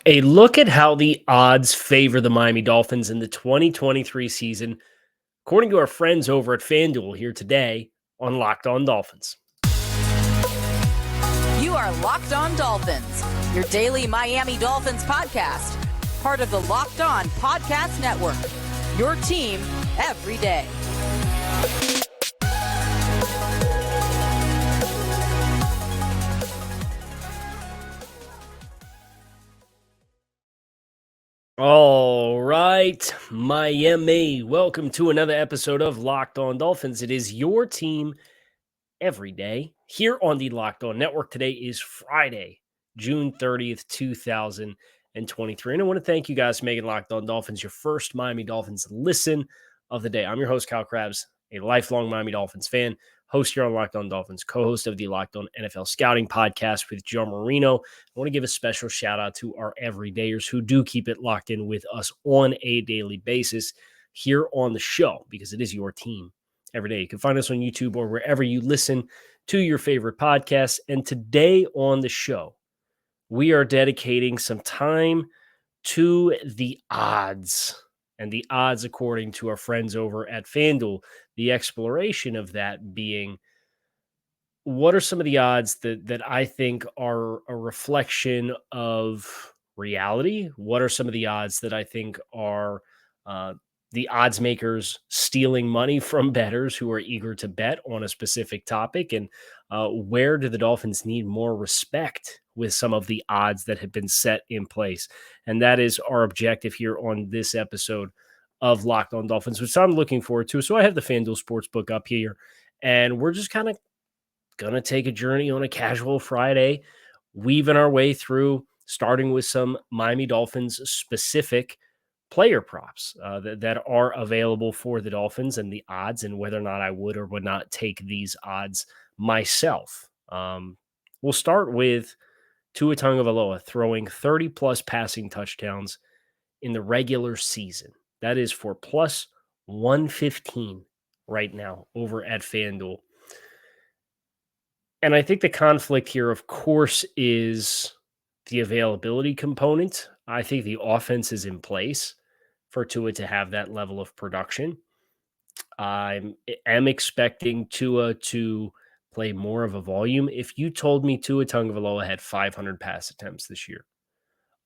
A look at how the odds favor the Miami Dolphins in the 2023 season, according to our friends over at FanDuel here today on Locked On Dolphins. You are Locked On Dolphins, your daily Miami Dolphins podcast, part of the Locked On Podcast Network, your team every day. All right, Miami, welcome to another episode of Locked On Dolphins. It is your team every day here on the Locked On Network. Today is Friday, June 30th, 2023. And I want to thank you guys for making Locked On Dolphins your first Miami Dolphins listen of the day. I'm your host, Kyle Krabs, a lifelong Miami Dolphins fan, host here on Locked On Dolphins, co-host of the Locked On NFL Scouting podcast with Joe Marino. I want to give a special shout out to our everydayers who do keep it locked in with us on a daily basis here on the show, because it is your team every day. You can find us on YouTube or wherever you listen to your favorite podcasts. And today on the show, we are dedicating some time to the odds. And the odds, according to our friends over at FanDuel, the exploration of that being, what are some of the odds that I think are a reflection of reality? What are some of the odds that I think are the odds makers stealing money from bettors who are eager to bet on a specific topic? And where do the Dolphins need more respect with some of the odds that have been set in place? And that is our objective here on this episode of Locked On Dolphins, which I'm looking forward to. So I have the FanDuel Sportsbook up here, and we're just kind of going to take a journey on a casual Friday, weaving our way through, starting with some Miami Dolphins specific player props that are available for the Dolphins and the odds, and whether or not I would or would not take these odds myself. We'll start with Tua Tagovailoa throwing 30-plus passing touchdowns in the regular season. That is for plus 115 right now over at FanDuel. And I think the conflict here, of course, is the availability component. I think the offense is in place for Tua to have that level of production. I am expecting Tua to play more of a volume. If you told me Tua Tagovailoa had 500 pass attempts this year,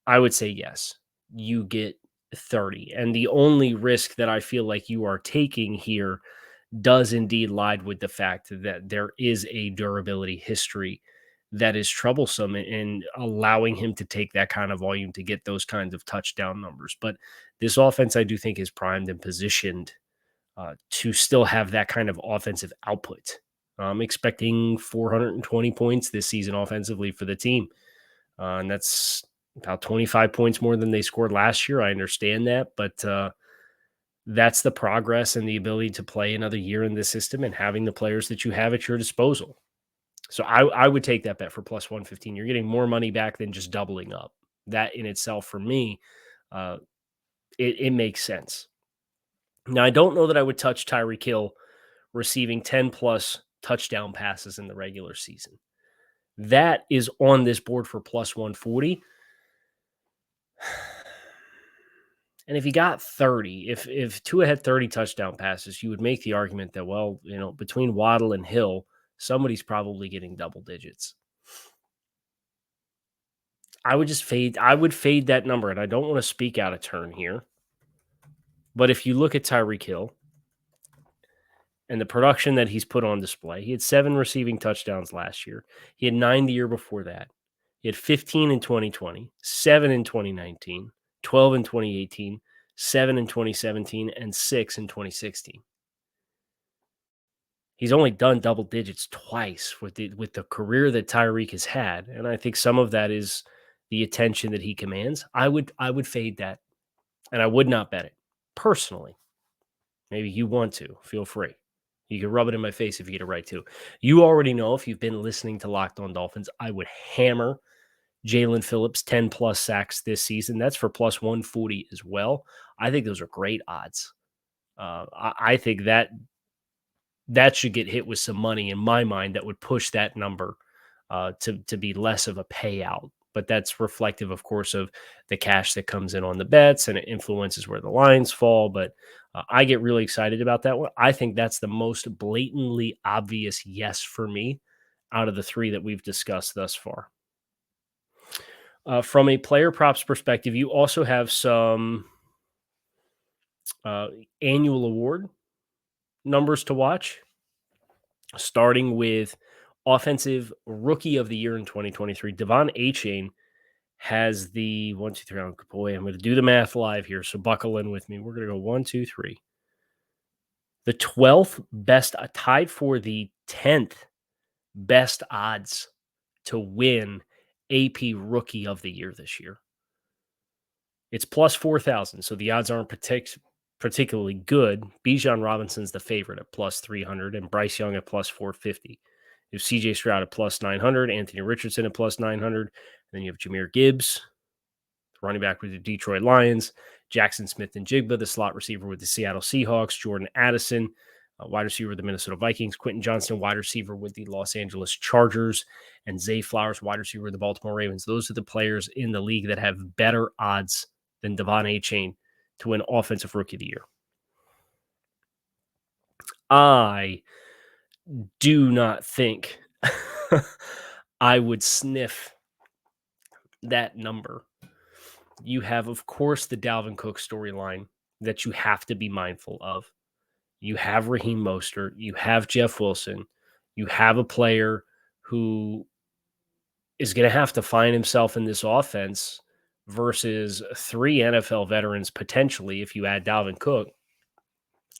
I would say yes, you get 30. And the only risk that I feel like you are taking here does indeed lie with the fact that there is a durability history that is troublesome in allowing him to take that kind of volume to get those kinds of touchdown numbers. But this offense, I do think, is primed and positioned to still have that kind of offensive output. I'm expecting 420 points this season offensively for the team. And that's about 25 points more than they scored last year. I understand that, but that's the progress and the ability to play another year in the system and having the players that you have at your disposal. So I would take that bet for plus 115. You're getting more money back than just doubling up. That in itself, for me, it makes sense. Now, I don't know that I would touch Tyreek Hill receiving 10-plus touchdown passes in the regular season. That is on this board for plus 140. And if he got 30, if Tua had 30 touchdown passes, you would make the argument that, well, between Waddle and Hill, somebody's probably getting double digits. I would fade that number, and I don't want to speak out of turn here. But if you look at Tyreek Hill and the production that he's put on display, he had 7 receiving touchdowns last year. He had 9 the year before that. He had 15 in 2020, 7 in 2019, 12 in 2018, 7 in 2017, and 6 in 2016. He's only done double digits twice with the career that Tyreek has had, and I think some of that is the attention that he commands. I would fade that, and I would not bet it personally. Maybe you want to. Feel free. You can rub it in my face if you get it right too. You already know, if you've been listening to Locked On Dolphins, I would hammer Jalen Phillips 10-plus sacks this season. That's for plus 140 as well. I think those are great odds. I think that should get hit with some money in my mind that would push that number to be less of a payout but that's reflective, of course, of the cash that comes in on the bets, and it influences where the lines fall. But I get really excited about that one. I think that's the most blatantly obvious yes for me out of the three that we've discussed thus far. From a player props perspective, you also have some annual award numbers to watch, starting with Offensive Rookie of the Year in 2023. Devon Achane has the 1, 2, 3. Oh, boy, I'm going to do the math live here, so buckle in with me. We're going to go 1, 2, 3. The 12th best, tied for the 10th best odds to win AP Rookie of the Year this year. It's plus 4,000, so the odds aren't particularly good. Bijan Robinson's the favorite at plus 300, and Bryce Young at plus 450. You have CJ Stroud at plus 900, Anthony Richardson at plus 900, and then you have Jahmyr Gibbs, running back with the Detroit Lions, Jackson Smith-Njigba, the slot receiver with the Seattle Seahawks, Jordan Addison, wide receiver with the Minnesota Vikings, Quentin Johnston, wide receiver with the Los Angeles Chargers, and Zay Flowers, wide receiver with the Baltimore Ravens. Those are the players in the league that have better odds than Devon Achane to win Offensive Rookie of the Year. I do not think I would sniff that number. You have, of course, the Dalvin Cook storyline that you have to be mindful of. You have Raheem Mostert. You have Jeff Wilson. You have a player who is going to have to find himself in this offense versus 3 NFL veterans, potentially, if you add Dalvin Cook,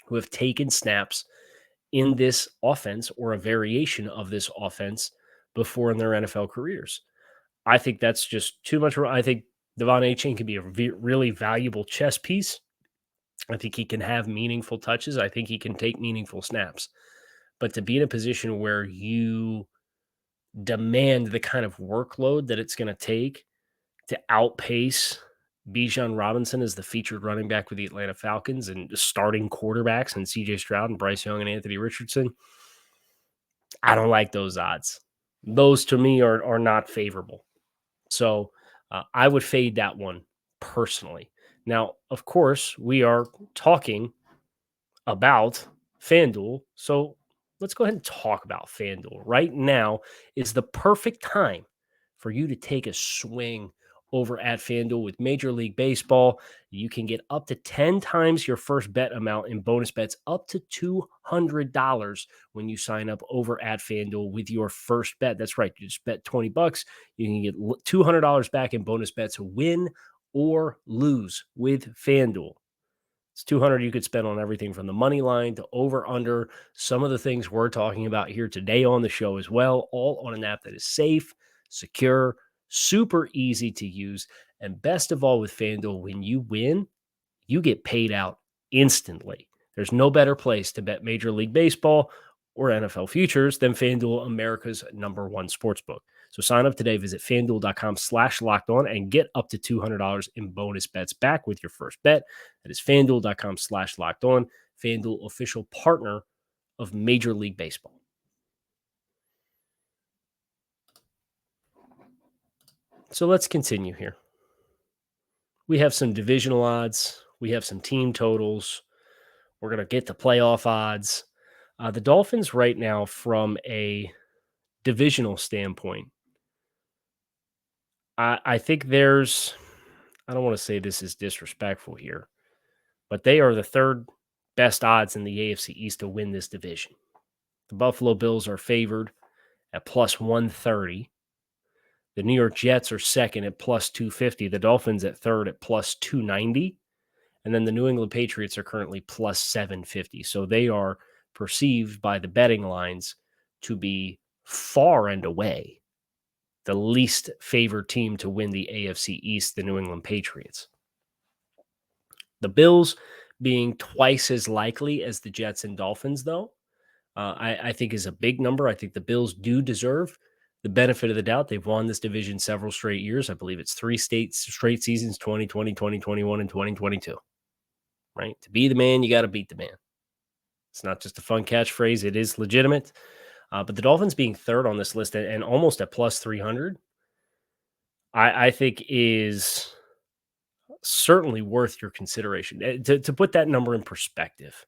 who have taken snaps in this offense or a variation of this offense before in their NFL careers. I think that's just too much. I think Devon Achane can be a really valuable chess piece. I think he can have meaningful touches. I think he can take meaningful snaps. But to be in a position where you demand the kind of workload that it's going to take to outpace Bijan Robinson as the featured running back with the Atlanta Falcons and starting quarterbacks and CJ Stroud and Bryce Young and Anthony Richardson, I don't like those odds. Those to me are not favorable. So I would fade that one personally. Now, of course, we are talking about FanDuel. So let's go ahead and talk about FanDuel. Right now is the perfect time for you to take a swing over at FanDuel with Major League Baseball. You can get up to 10 times your first bet amount in bonus bets, up to $200 when you sign up over at FanDuel with your first bet. That's right. You just bet $20. You can get $200 back in bonus bets, win or lose with FanDuel. It's $200 you could spend on everything from the money line to over under, some of the things we're talking about here today on the show as well, all on an app that is safe, secure, super easy to use, and best of all with FanDuel, when you win, you get paid out instantly. There's no better place to bet Major League Baseball or NFL futures than FanDuel, America's #1 sportsbook. So sign up today, visit FanDuel.com/lockedon and get up to $200 in bonus bets back with your first bet. That is FanDuel.com/lockedon, FanDuel, official partner of Major League Baseball. So let's continue here. We have some divisional odds. We have some team totals. We're going to get to playoff odds. The Dolphins right now, from a divisional standpoint, I think there's, I don't want to say this is disrespectful here, but they are the third best odds in the AFC East to win this division. The Buffalo Bills are favored at plus 130. The New York Jets are second at plus 250. The Dolphins at third at plus 290. And then the New England Patriots are currently plus 750. So they are perceived by the betting lines to be far and away the least favored team to win the AFC East, the New England Patriots. The Bills being twice as likely as the Jets and Dolphins, though, I think is a big number. I think the Bills do deserve the benefit of the doubt. They've won this division several straight years. I believe it's 3 straight seasons, 2020, 2021, and 2022. Right? To be the man, you got to beat the man. It's not just a fun catchphrase. It is legitimate. But the Dolphins being third on this list and almost at plus 300, I think is certainly worth your consideration. To put that number in perspective,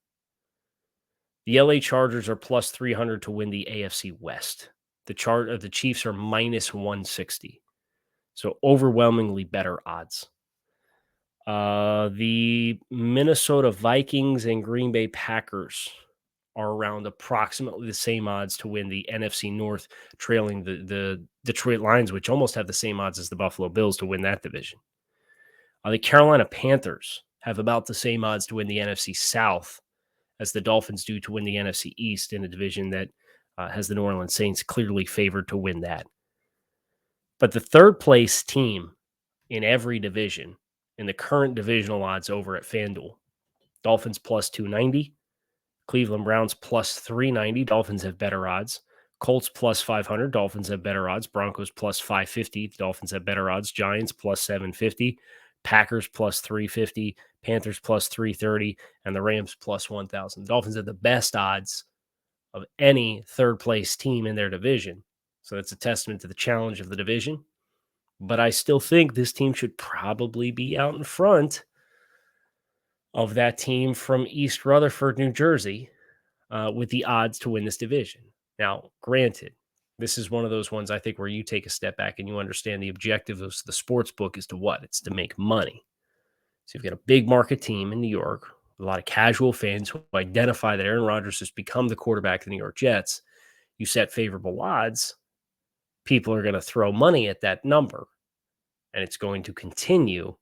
the LA Chargers are plus 300 to win the AFC West. The Chiefs are minus 160. So overwhelmingly better odds. The Minnesota Vikings and Green Bay Packers are around approximately the same odds to win the NFC North, trailing the Detroit Lions, which almost have the same odds as the Buffalo Bills to win that division. The Carolina Panthers have about the same odds to win the NFC South as the Dolphins do to win the NFC East, in a division that has the New Orleans Saints clearly favored to win that. But the third place team in every division in the current divisional odds over at FanDuel, Dolphins plus 290, Cleveland Browns plus 390. Dolphins have better odds. Colts plus 500. Dolphins have better odds. Broncos plus 550. Dolphins have better odds. Giants plus 750. Packers plus 350. Panthers plus 330. And the Rams plus 1,000. The Dolphins have the best odds of any third place team in their division. So that's a testament to the challenge of the division. But I still think this team should probably be out in front of that team from East Rutherford, New Jersey, with the odds to win this division. Now, granted, this is one of those ones I think where you take a step back and you understand the objective of the sports book is to what? It's to make money. So you've got a big market team in New York, a lot of casual fans who identify that Aaron Rodgers has become the quarterback of the New York Jets. You set favorable odds, people are going to throw money at that number, and it's going to continue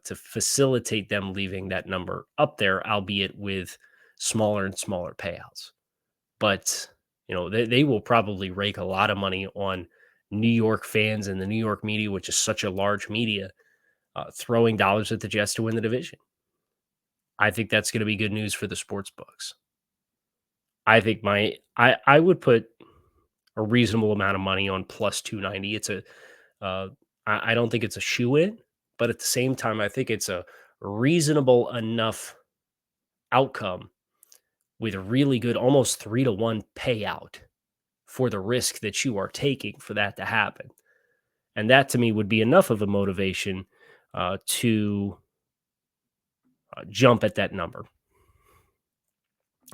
to facilitate them leaving that number up there, albeit with smaller and smaller payouts. But, they will probably rake a lot of money on New York fans and the New York media, which is such a large media, throwing dollars at the Jets to win the division. I think that's going to be good news for the sports books. I think I would put a reasonable amount of money on plus 290. It's I don't think it's a shoe-in, but at the same time, I think it's a reasonable enough outcome with a really good, almost 3-to-1 payout for the risk that you are taking for that to happen. And that to me would be enough of a motivation to jump at that number.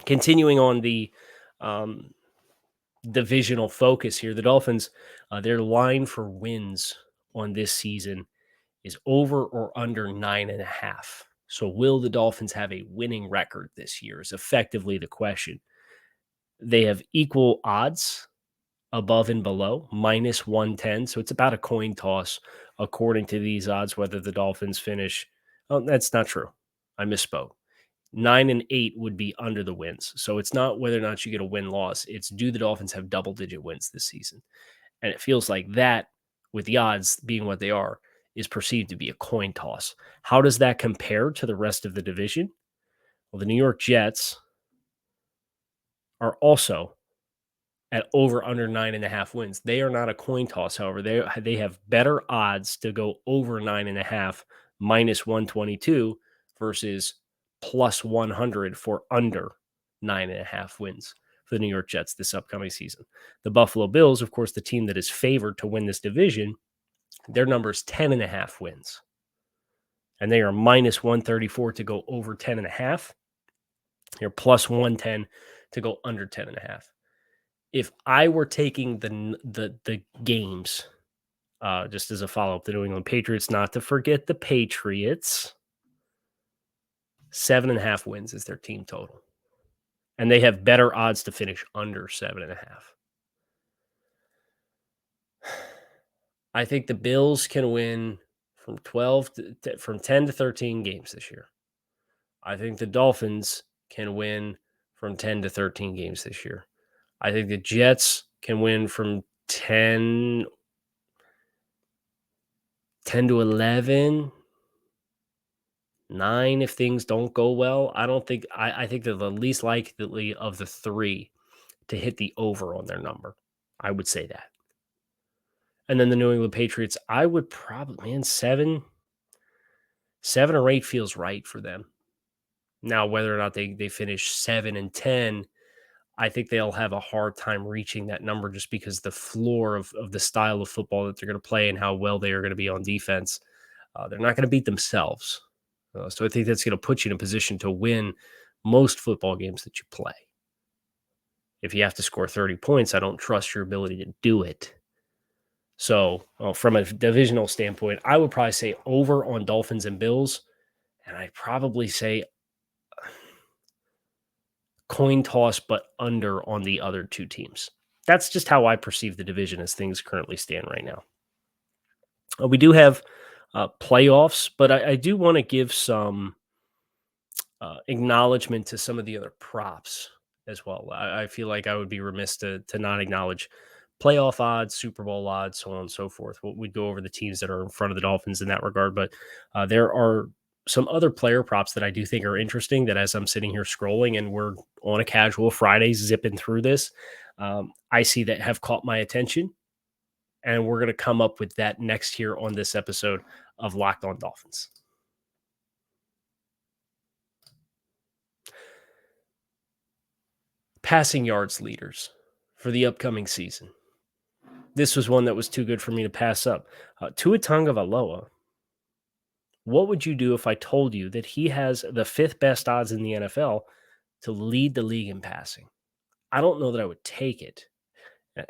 Continuing on the divisional focus here, the Dolphins, their line for wins on this season is over or under 9.5. So will the Dolphins have a winning record this year is effectively the question. They have equal odds above and below, minus 110. So it's about a coin toss, according to these odds, whether the Dolphins finish. Oh, that's not true. I misspoke. 9 and 8 would be under the wins. So it's not whether or not you get a win-loss. It's do the Dolphins have double-digit wins this season? And it feels like that, with the odds being what they are, is perceived to be a coin toss. How does that compare to the rest of the division? Well, the New York Jets are also at over under 9.5 wins. They are not a coin toss, however. They have better odds to go over 9.5, minus 122, versus plus 100 for under 9.5 wins for the New York Jets this upcoming season. The Buffalo Bills, of course, the team that is favored to win this division, their number is 10.5 wins. And they are minus 134 to go over 10.5. They're plus 110 to go under 10.5. If I were taking the games, just as a follow-up, the New England Patriots, not to forget the Patriots, 7.5 wins is their team total. And they have better odds to finish under 7.5. I think the Bills can win from 10 to 13 games this year. I think the Dolphins can win from 10 to 13 games this year. I think the Jets can win from 10 to 11, 9 if things don't go well. I think they're the least likely of the three to hit the over on their number. I would say that. And then the New England Patriots, I would probably, 7 or 8 feels right for them. Now, whether or not they finish 7 and 10, I think they'll have a hard time reaching that number just because the floor of the style of football that they're going to play and how well they are going to be on defense, they're not going to beat themselves. So I think that's going to put you in a position to win most football games that you play. If you have to score 30 points, I don't trust your ability to do it. So from a divisional standpoint, I would probably say over on Dolphins and Bills, and I'd probably say coin toss, but under on the other two teams. That's just how I perceive the division as things currently stand right now. We do have playoffs, but I do want to give some acknowledgement to some of the other props as well. I feel like I would be remiss to not acknowledge playoff odds, Super Bowl odds, so on and so forth. We'd go over the teams that are in front of the Dolphins in that regard, but there are some other player props that I do think are interesting that as I'm sitting here scrolling and we're on a casual Friday zipping through this, I see that have caught my attention. And we're going to come up with that next here on this episode of Locked On Dolphins. Passing yards leaders for the upcoming season. This was one that was too good for me to pass up. Tua Tagovailoa. What would you do if I told you that he has the fifth best odds in the NFL to lead the league in passing? I don't know that I would take it.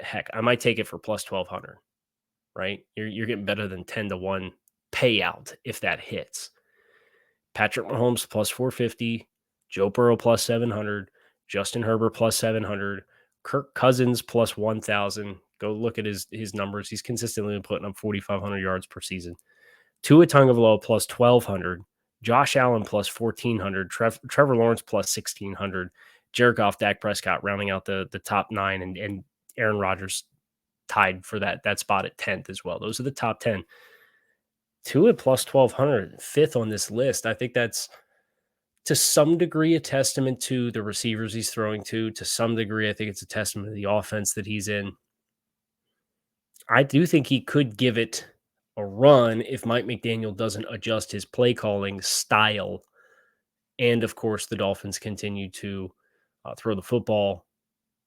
Heck, I might take it for plus 1,200, right? You're getting better than 10-1 payout if that hits. Patrick Mahomes plus 450, Joe Burrow plus 700, Justin Herbert plus 700, Kirk Cousins plus 1,000. Go look at his numbers. He's consistently been putting up 4,500 yards per season. Tua Tagovailoa plus 1,200, Josh Allen plus 1,400, Trevor Lawrence plus 1,600, Jared Goff, Dak Prescott rounding out the top 9, and Aaron Rodgers tied for that spot at 10th as well. Those are the top 10. Tua plus 1,200, fifth on this list. I think that's to some degree a testament to the receivers he's throwing to. To some degree, I think it's a testament to the offense that he's in. I do think he could give it a run if Mike McDaniel doesn't adjust his play calling style. And of course, the Dolphins continue to throw the football,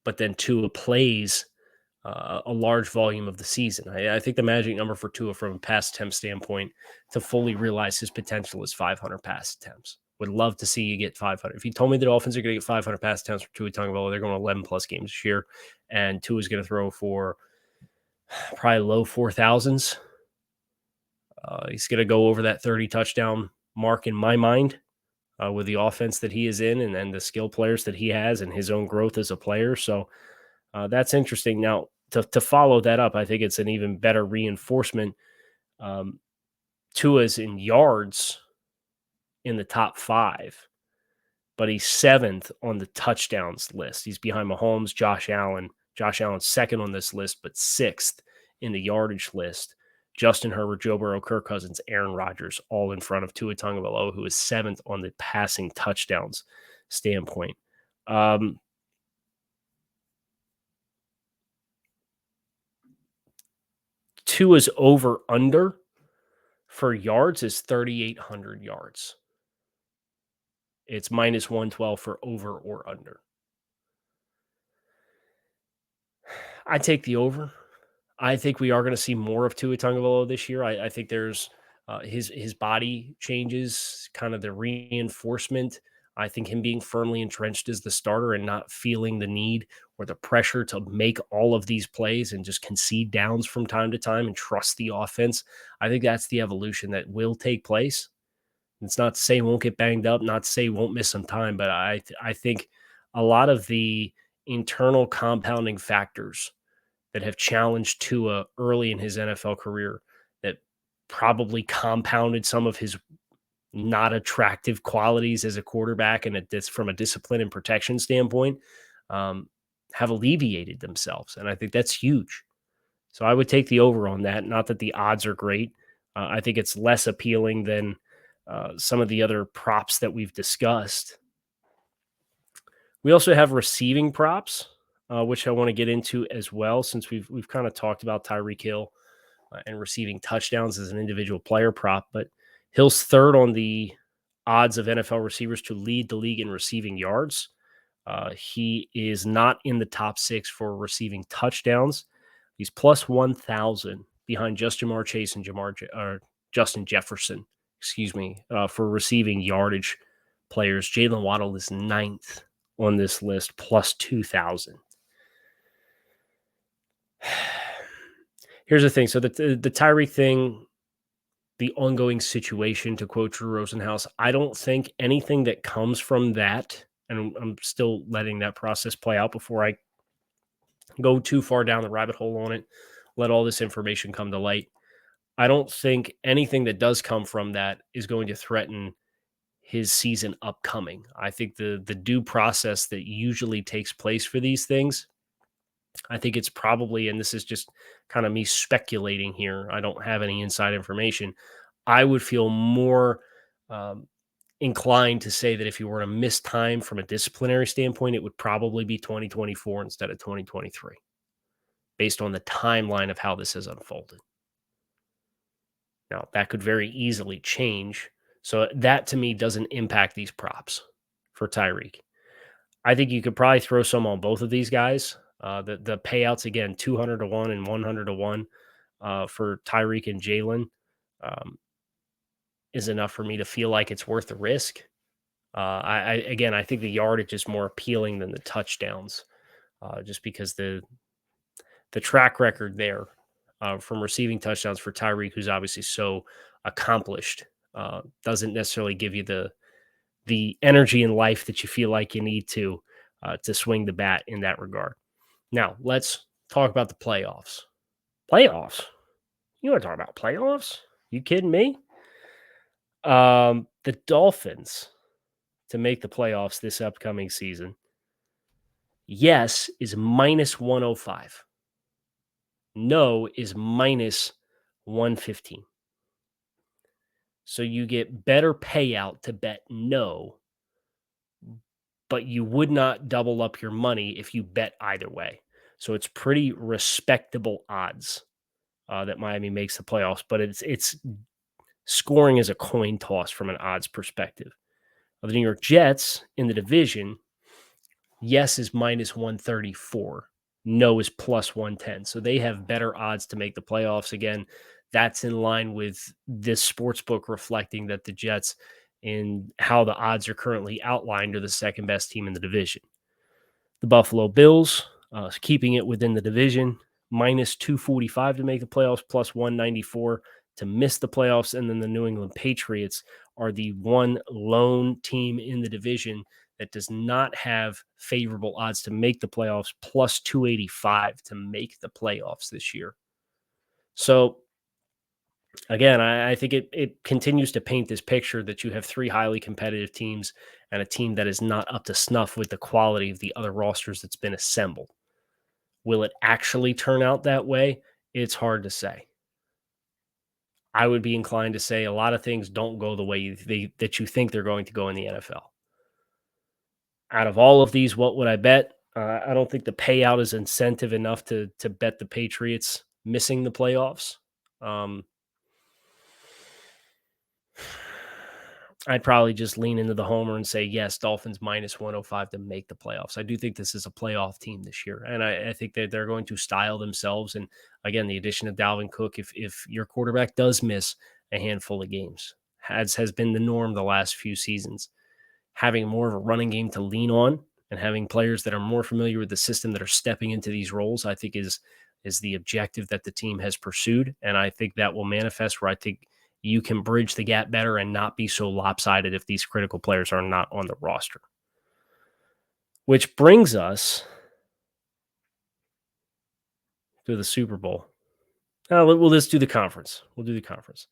but then Tua plays a large volume of the season. I think the magic number for Tua from a pass attempt standpoint to fully realize his potential is 500 pass attempts. Would love to see you get 500. If you told me the Dolphins are going to get 500 pass attempts for Tua Tagovailoa, they're going to 11 plus games this year, and Tua is going to throw for probably low 4,000s. He's going to go over that 30 touchdown mark in my mind with the offense that he is in and the skill players that he has and his own growth as a player. So that's interesting. Now, to follow that up, I think it's an even better reinforcement. Tua's in yards in the top 5, but he's 7th on the touchdowns list. He's behind Mahomes, Josh Allen. Josh Allen's second on this list, but 6th in the yardage list. Justin Herbert, Joe Burrow, Kirk Cousins, Aaron Rodgers, all in front of Tua Tagovailoa, who is 7th on the passing touchdowns standpoint. Tua's over-under for yards is 3,800 yards. It's minus 112 for over or under. I take the over. I think we are going to see more of Tua Tagovailoa this year. I think there's his body changes, kind of the reinforcement. I think him being firmly entrenched as the starter and not feeling the need or the pressure to make all of these plays and just concede downs from time to time and trust the offense. I think that's the evolution that will take place. It's not to say he won't get banged up, not to say he won't miss some time, but I think a lot of the internal compounding factors that have challenged Tua early in his NFL career that probably compounded some of his not attractive qualities as a quarterback and from a discipline and protection standpoint have alleviated themselves. And I think that's huge. So I would take the over on that. Not that the odds are great. I think it's less appealing than some of the other props that we've discussed. We also have receiving props, which I want to get into as well, since we've kind of talked about Tyreek Hill and receiving touchdowns as an individual player prop, but Hill's 3rd on the odds of NFL receivers to lead the league in receiving yards. He is not in the top 6 for receiving touchdowns. He's plus 1,000 behind Justin Chase and Justin Jefferson, for receiving yardage players. Jalen Waddle is 9th on this list, plus 2,000. Here's the thing. So the Tyreek thing, the ongoing situation, to quote Drew Rosenhaus, I don't think anything that comes from that, and I'm still letting that process play out before I go too far down the rabbit hole on it, let all this information come to light. I don't think anything that does come from that is going to threaten his season upcoming. I think the due process that usually takes place for these things, I think it's probably, and this is just kind of me speculating here, I don't have any inside information, I would feel more inclined to say that if you were to miss time from a disciplinary standpoint, it would probably be 2024 instead of 2023, based on the timeline of how this has unfolded. Now, that could very easily change. So that, to me, doesn't impact these props for Tyreek. I think you could probably throw some on both of these guys. The payouts, again, 200 to 1 and 100 to 1 for Tyreek and Jalen is enough for me to feel like it's worth the risk. I think the yardage is more appealing than the touchdowns, just because the track record there from receiving touchdowns for Tyreek, who's obviously so accomplished, doesn't necessarily give you the energy in life that you feel like you need to swing the bat in that regard. Now, let's talk about the playoffs. Playoffs? You want to talk about playoffs? You kidding me? The Dolphins to make the playoffs this upcoming season, yes, is minus 105. No is minus 115. So you get better payout to bet no, but you would not double up your money if you bet either way. So it's pretty respectable odds that Miami makes the playoffs, but it's scoring as a coin toss from an odds perspective. The New York Jets in the division, yes is minus 134. No is plus 110. So they have better odds to make the playoffs. Again, that's in line with this sports book reflecting that the Jets, in how the odds are currently outlined, are the second best team in the division. The Buffalo Bills, keeping it within the division, minus 245 to make the playoffs, plus 194 to miss the playoffs. And then the New England Patriots are the one lone team in the division that does not have favorable odds to make the playoffs, plus 285 to make the playoffs this year. So, again, I think it continues to paint this picture that you have three highly competitive teams and a team that is not up to snuff with the quality of the other rosters that's been assembled. Will it actually turn out that way? It's hard to say. I would be inclined to say a lot of things don't go the way that you think they're going to go in the NFL. Out of all of these, what would I bet? I don't think the payout is incentive enough to bet the Patriots missing the playoffs. I'd probably just lean into the homer and say, yes, Dolphins minus 105 to make the playoffs. I do think this is a playoff team this year, and I think that they're going to style themselves. And again, the addition of Dalvin Cook, if your quarterback does miss a handful of games, as has been the norm the last few seasons, having more of a running game to lean on and having players that are more familiar with the system that are stepping into these roles, I think is the objective that the team has pursued. And I think that will manifest where I think you can bridge the gap better and not be so lopsided if these critical players are not on the roster. Which brings us to the Super Bowl. We'll just do the conference. We'll do the conference.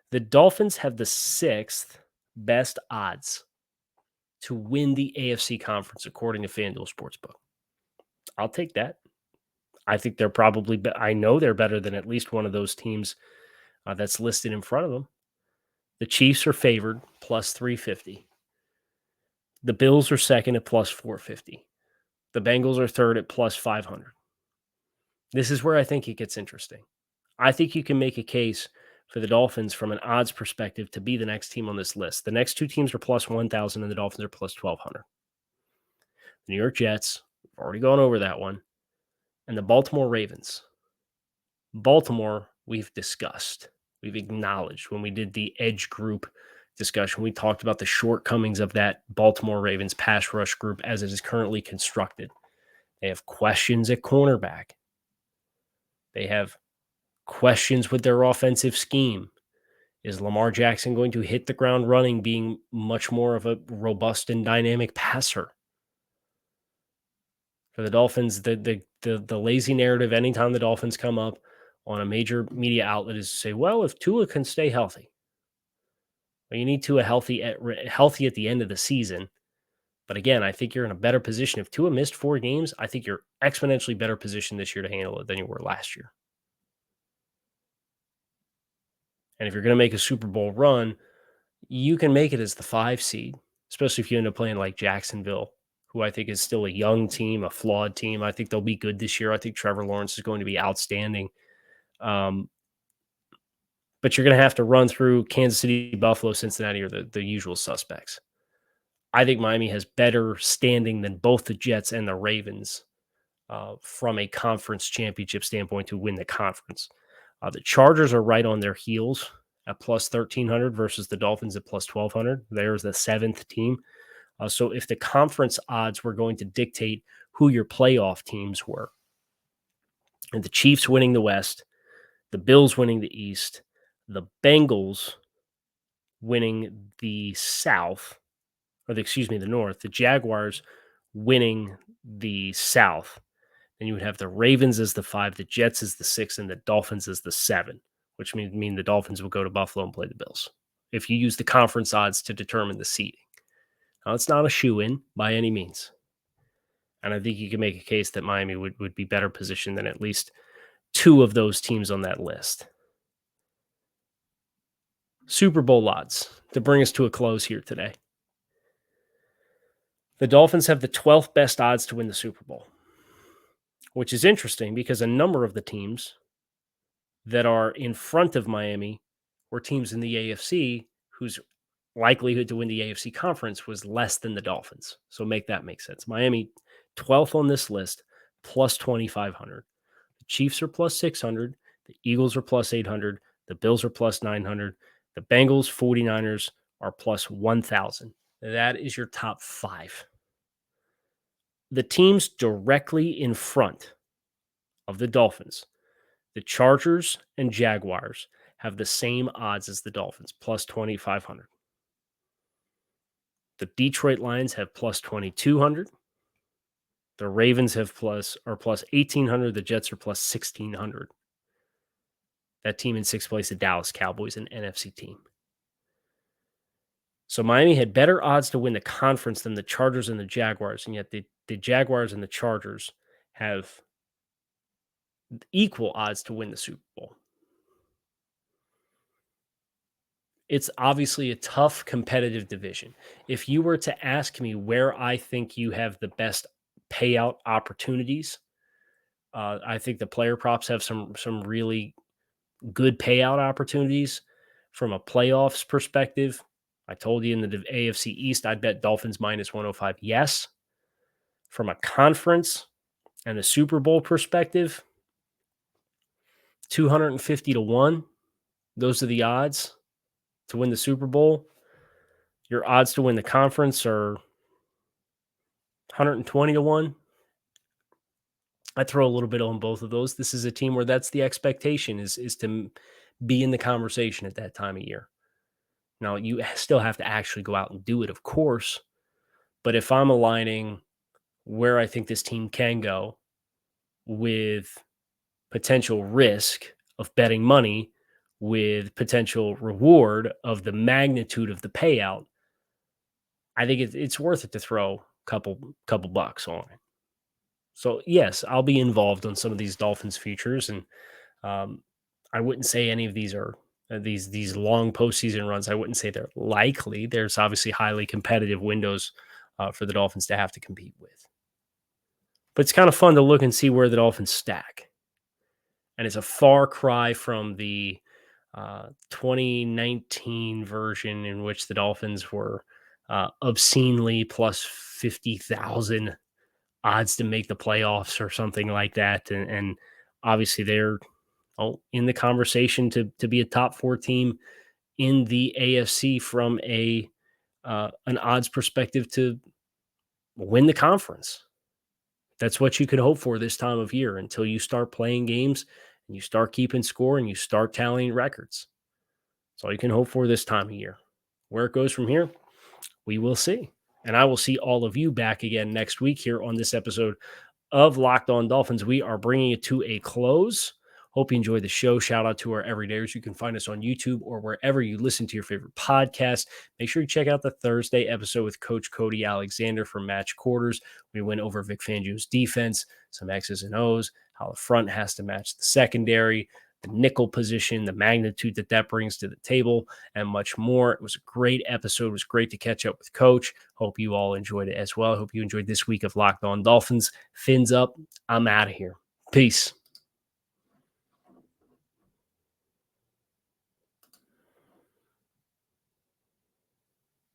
The Dolphins have the 6th best odds to win the AFC conference, according to FanDuel Sportsbook. I'll take that. I think they're probably, I know they're better than at least one of those teams that's listed in front of them. The Chiefs are favored, plus 350. The Bills are second at plus 450. The Bengals are third at plus 500. This is where I think it gets interesting. I think you can make a case for the Dolphins from an odds perspective to be the next team on this list. The next two teams are plus 1,000 and the Dolphins are plus 1,200. the New York Jets, we've already gone over that one, and the Baltimore Ravens. Baltimore, we've discussed. We've acknowledged when we did the edge group discussion. We talked about the shortcomings of that Baltimore Ravens pass rush group as it is currently constructed. They have questions at cornerback. They have questions with their offensive scheme. Is Lamar Jackson going to hit the ground running, being much more of a robust and dynamic passer? For the Dolphins, the lazy narrative anytime the Dolphins come up on a major media outlet is to say, well, if Tua can stay healthy, well, you need Tua healthy at the end of the season. But again, I think you're in a better position. If Tua missed 4 games, I think you're exponentially better positioned this year to handle it than you were last year. And if you're going to make a Super Bowl run, you can make it as the 5 seed, especially if you end up playing like Jacksonville, who I think is still a young team, a flawed team. I think they'll be good this year. I think Trevor Lawrence is going to be outstanding. But you're going to have to run through Kansas City, Buffalo, Cincinnati, or the usual suspects. I think Miami has better standing than both the Jets and the Ravens from a conference championship standpoint to win the conference. The Chargers are right on their heels at plus 1,300 versus the Dolphins at plus 1,200. There's the 7th team. So if the conference odds were going to dictate who your playoff teams were, and the Chiefs winning the West, the Bills winning the East, the Bengals winning the South, or the North, the Jaguars winning the South, then you would have the Ravens as the 5, the Jets as the 6, and the Dolphins as the 7, which mean the Dolphins will go to Buffalo and play the Bills if you use the conference odds to determine the seeding. Now, it's not a shoe-in by any means. And I think you can make a case that Miami would be better positioned than at least 2 of those teams on that list. Super Bowl odds to bring us to a close here today. The Dolphins have the 12th best odds to win the Super Bowl, which is interesting because a number of the teams that are in front of Miami were teams in the AFC whose likelihood to win the AFC conference was less than the Dolphins. So make sense. Miami, 12th on this list, plus 2,500. The Chiefs are plus 600. The Eagles are plus 800. The Bills are plus 900. The Bengals, 49ers are plus 1,000. That is your top 5. The teams directly in front of the Dolphins, the Chargers and Jaguars, have the same odds as the Dolphins, plus 2,500. The Detroit Lions have plus 2,200. The Ravens have plus 1,800. The Jets are plus 1,600. That team in 6th place, the Dallas Cowboys, an NFC team. So Miami had better odds to win the conference than the Chargers and the Jaguars, and yet the Jaguars and the Chargers have equal odds to win the Super Bowl. It's obviously a tough competitive division. If you were to ask me where I think you have the best payout opportunities, I think the player props have some really good payout opportunities from a playoffs perspective. I told you in the AFC East, I'd bet Dolphins minus 105. Yes. From a conference and a Super Bowl perspective, 250 to 1. Those are the odds to win the Super Bowl. Your odds to win the conference are 120 to 1. I throw a little bit on both of those. This is a team where that's the expectation is to be in the conversation at that time of year. Now, you still have to actually go out and do it, of course. But if I'm aligning where I think this team can go with potential risk of betting money with potential reward of the magnitude of the payout, I think it's worth it to throw a couple bucks on it. So, yes, I'll be involved on some of these Dolphins futures, and I wouldn't say any of these are these long postseason runs. I wouldn't say they're likely. There's obviously highly competitive windows for the Dolphins to have to compete with. But it's kind of fun to look and see where the Dolphins stack. And it's a far cry from the 2019 version in which the Dolphins were obscenely plus 50,000 odds to make the playoffs or something like that. And obviously they're in the conversation to be a top 4 team in the AFC from an odds perspective to win the conference. That's what you could hope for this time of year until you start playing games and you start keeping score and you start tallying records. That's all you can hope for this time of year. Where it goes from here, we will see. And I will see all of you back again next week here on this episode of Locked On Dolphins. We are bringing it to a close. Hope you enjoyed the show. Shout out to our everydayers. You can find us on YouTube or wherever you listen to your favorite podcast. Make sure you check out the Thursday episode with Coach Cody Alexander from Match Quarters. We went over Vic Fangio's defense, some X's and O's, how the front has to match the secondary, the nickel position, the magnitude that brings to the table, and much more. It was a great episode. It was great to catch up with Coach. Hope you all enjoyed it as well. Hope you enjoyed this week of Locked On Dolphins. Fins up. I'm out of here. Peace.